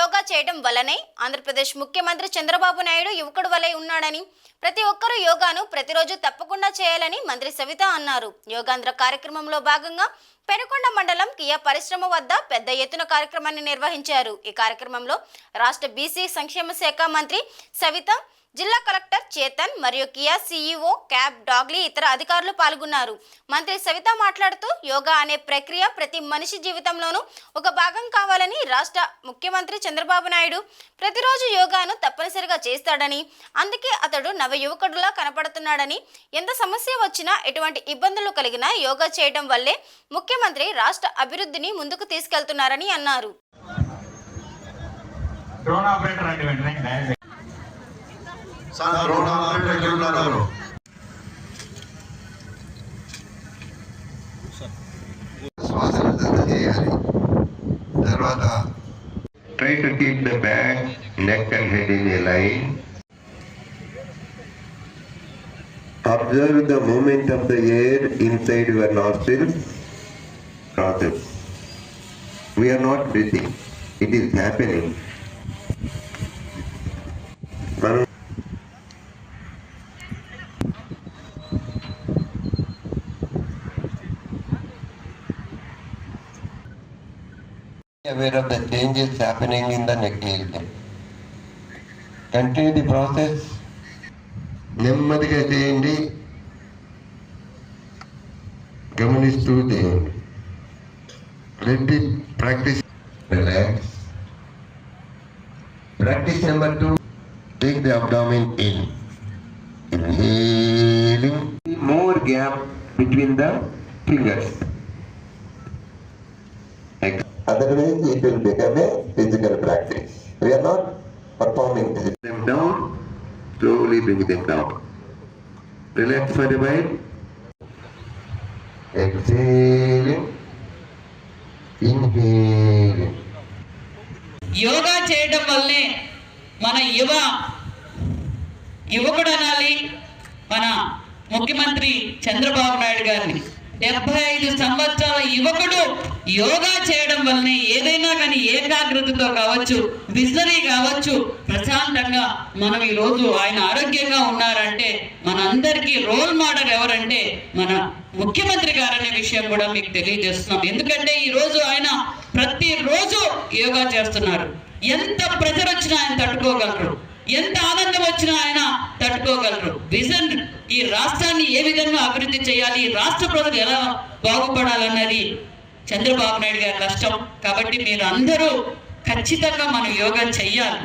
యోగా చేయడం వల్లనే ఆంధ్రప్రదేశ్ ముఖ్యమంత్రి చంద్రబాబు నాయుడు యువకుడు వలె ఉన్నాడని, ప్రతి ఒక్కరూ యోగాను ప్రతిరోజు తప్పకుండా చేయాలని మంత్రి సవిత అన్నారు. యోగాంధ్ర కార్యక్రమంలో భాగంగా పెనుకొండ మండలం కియా పరిశ్రమ వద్ద పెద్ద ఎత్తున కార్యక్రమాన్ని నిర్వహించారు. ఈ కార్యక్రమంలో రాష్ట్ర బీసీ సంక్షేమ శాఖ మంత్రి సవిత, జిల్లా కలెక్టర్ చేతన్ మరియు కియా సీఈఓ క్యాబ్ డాగ్లీ ఇతర అధికారులు పాల్గొన్నారు. మంత్రి సవిత మాట్లాడుతూ యోగా అనే ప్రక్రియ ప్రతి మనిషి జీవితంలోనూ ఒక భాగం కావాలని, రాష్ట్ర ముఖ్యమంత్రి చంద్రబాబు నాయుడు ప్రతిరోజు యోగాను తప్పనిసరిగా చేస్తాడని, అందుకే అతడు నవ యువకుడులా కనపడుతున్నాడని, ఎంత సమస్య వచ్చినా ఎటువంటి ఇబ్బందులు కలిగినా యోగా చేయడం వల్లే ముఖ్యమంత్రి రాష్ట్ర అభివృద్ధిని ముందుకు తీసుకెళ్తున్నారని అన్నారు. తర్వాత try to keep the back, neck and head in a line. Observe the movement of the air inside your nostrils. We are not breathing, it is happening. Aware of the changes happening in the neck area. Continue the process. నెమ్మదిగా చేయండి, గమనిస్తూ చేయండి. Let it practice. Relax. Practice number 2. Take the abdomen in. Inhaling. More gap between the fingers. Otherwise, it will become a physical practice. We are not performing them down. Slowly bring them down. Relax for a while. Exhaling. Inhaling. Yoga చేయడం వల్లే మన యువకుడు అనాలి మన ముఖ్యమంత్రి చంద్రబాబు నాయుడు గారిని. 75 సంవత్సరాల యువకుడు యోగా చేయడం వల్లనే ఏదైనా కానీ ఏకాగ్రతతో కావచ్చు, విజనరీ కావచ్చు, ప్రశాంతంగా మనం ఈరోజు ఆయన ఆరోగ్యంగా ఉన్నారంటే మనందరికీ రోల్ మోడల్ ఎవరంటే మన ముఖ్యమంత్రి గారనే విషయం కూడా మీకు తెలియజేస్తున్నాం. ఎందుకంటే ఈరోజు ఆయన ప్రతిరోజు యోగా చేస్తున్నారు. ఎంత ప్రెషర్ వచ్చినా ఆయన తట్టుకోగలరు, ఎంత ఆనందం వచ్చినా ఆయన తట్టుకోగలరు. విజన్, ఈ రాష్ట్రాన్ని ఏ విధంగా అభివృద్ధి చేయాలి, రాష్ట్ర ప్రజలు ఎలా బాగుపడాలన్నది చంద్రబాబు నాయుడు గారి కష్టం. కాబట్టి మీరు అందరూ ఖచ్చితంగా మనం యోగా చెయ్యాలి.